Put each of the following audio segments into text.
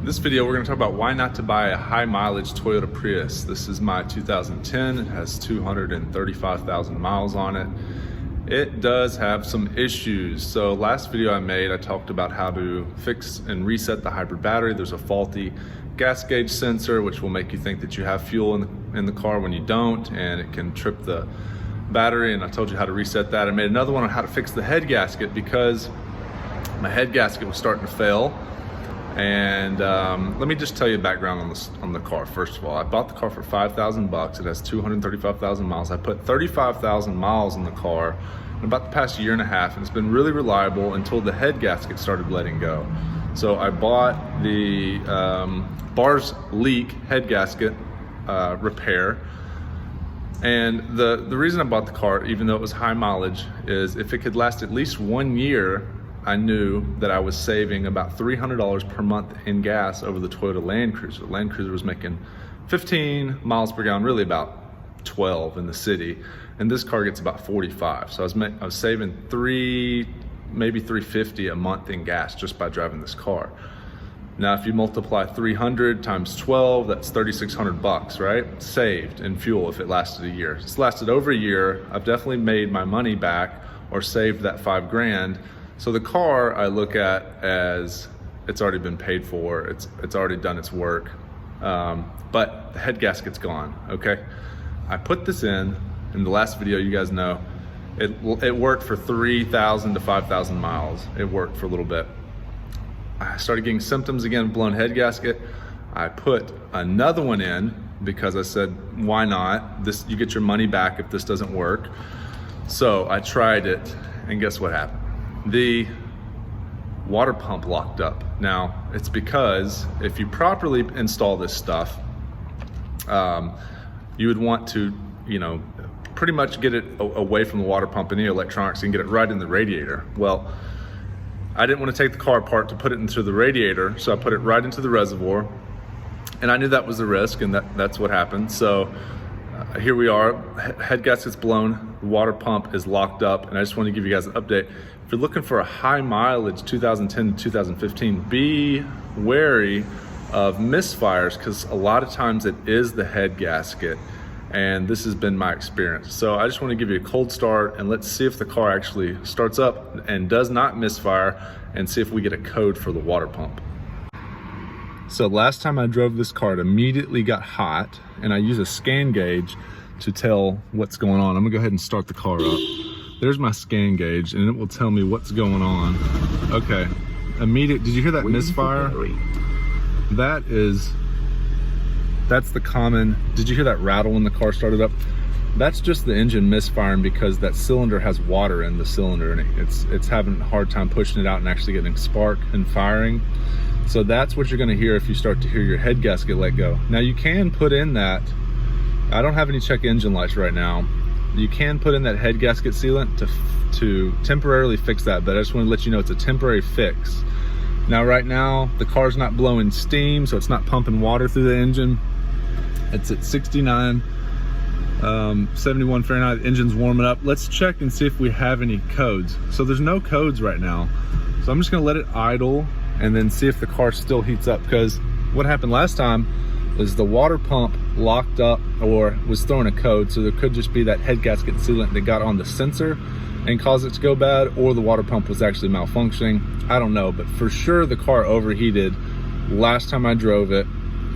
this video, we're going to talk about why not to buy a high mileage Toyota Prius. This is my 2010. It has 235,000 miles on it. It does have some issues. So last video I made, I talked about how to fix and reset the hybrid battery. There's a faulty gas gauge sensor, which will make you think that you have fuel in the car when you don't, and it can trip the battery. And I told you how to reset that. I made another one on how to fix the head gasket because my head gasket was starting to fail. And let me just tell you background on the car. First of all, I bought the car for $5,000. It has 235,000 miles. I put 35,000 miles in the car in about the past year and a half, and it's been really reliable until the head gasket started letting go. So I bought the bars leak head gasket repair. And the reason I bought the car, even though it was high mileage, is if it could last at least 1 year, I knew that I was saving about $300 per month in gas over the Toyota Land Cruiser. The Land Cruiser was making 15 miles per gallon, really about 12 in the city, and this car gets about 45. So I was saving maybe $350 a month in gas just by driving this car. Now, if you multiply 300 times 12, that's 3,600 bucks, right? Saved in fuel if it lasted a year. It's lasted over a year. I've definitely made my money back or saved that $5 grand. So the car I look at as it's already been paid for, it's already done its work, but the head gasket's gone, okay? I put this in the last video, you guys know, it worked for 3,000 to 5,000 miles. It worked for a little bit. I started getting symptoms again, blown head gasket. I put another one in because I said, why not? You get your money back if this doesn't work. So I tried it, and guess what happened? The water pump locked up. Now, it's because if you properly install this stuff, you would want to, pretty much get it away from the water pump and the electronics and get it right in the radiator. Well, I didn't want to take the car apart to put it into the radiator, so I put it right into the reservoir, and I knew that was the risk, and that's what happened. So here we are, head gasket's blown, the water pump is locked up, and I just want to give you guys an update. If you're looking for a high mileage 2010 to 2015, be wary of misfires, because a lot of times it is the head gasket, and this has been my experience. So I just want to give you a cold start, and let's see if the car actually starts up and does not misfire, and see if we get a code for the water pump. So last time I drove this car, it immediately got hot, and I use a scan gauge to tell what's going on. I'm gonna go ahead and start the car up. There's my scan gauge, and it will tell me what's going on. Okay, did you hear that misfire? That's the common, did you hear that rattle when the car started up? That's just the engine misfiring because that cylinder has water in the cylinder, and it's having a hard time pushing it out and actually getting spark and firing. So that's what you're gonna hear if you start to hear your head gasket let go. Now you can put in that, I don't have any check engine lights right now. You can put in that head gasket sealant to temporarily fix that, but I just want to let you know it's a temporary fix. Now right now, the car's not blowing steam, so it's not pumping water through the engine. It's at 69, 71 Fahrenheit, the engine's warming up. Let's check and see if we have any codes. So there's no codes right now. So I'm just gonna let it idle and then see if the car still heats up, because what happened last time is the water pump locked up or was throwing a code, so there could just be that head gasket sealant that got on the sensor and caused it to go bad, or the water pump was actually malfunctioning. I don't know, but for sure the car overheated last time I drove it,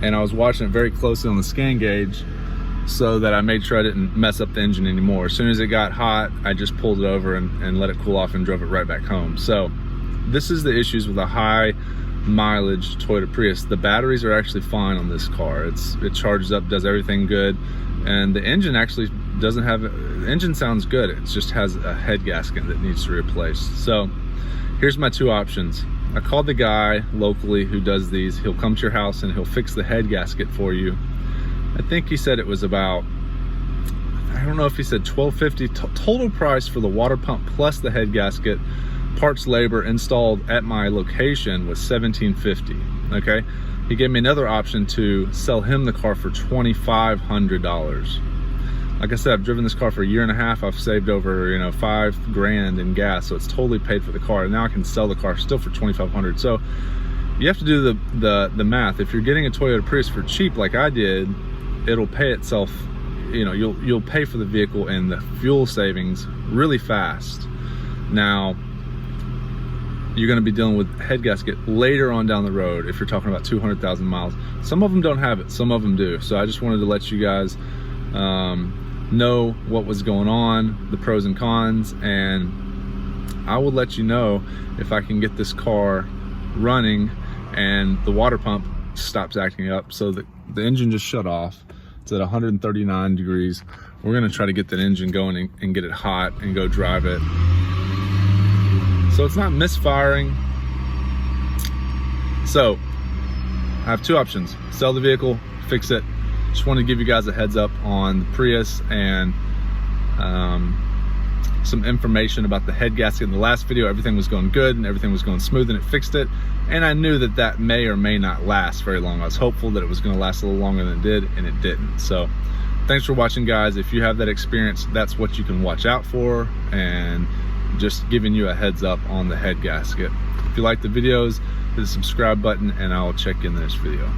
and I was watching it very closely on the scan gauge so that I made sure I didn't mess up the engine anymore. As soon as it got hot, I just pulled it over and let it cool off and drove it right back home. So this is the issues with a high mileage Toyota Prius. The batteries are actually fine on this car. It charges up, does everything good, and the engine actually doesn't have, the engine sounds good. It just has a head gasket that needs to be replaced. So here's my two options. I called the guy locally who does these. He'll come to your house and he'll fix the head gasket for you. I think he said it was about, I don't know if he said $1,250 total price for the water pump plus the head gasket. Parts labor installed at my location was $1,750. Okay, he gave me another option to sell him the car for $2,500. Like I said, I've driven this car for a year and a half. I've saved over, $5 grand in gas, so it's totally paid for the car. And now I can sell the car still for $2,500. So you have to do the math. If you're getting a Toyota Prius for cheap like I did, it'll pay itself. You know, you'll pay for the vehicle and the fuel savings really fast. Now, you're going to be dealing with head gasket later on down the road if you're talking about 200,000 miles. Some of them don't have it, some of them do. So I just wanted to let you guys know what was going on, the pros and cons, and I will let you know if I can get this car running and the water pump stops acting up. So the engine just shut off. It's at 139 degrees. We're gonna try to get that engine going and get it hot and go drive it. So it's not misfiring. So I have two options: sell the vehicle, fix it. Just want to give you guys a heads up on the Prius and some information about the head gasket. In the last video, everything was going good and everything was going smooth and it fixed it. And I knew that that may or may not last very long. I was hopeful that it was going to last a little longer than it did, and it didn't. So thanks for watching, guys. If you have that experience, that's what you can watch out for, and just giving you a heads up on the head gasket. If you like the videos, hit the subscribe button, and I'll check you in the next video.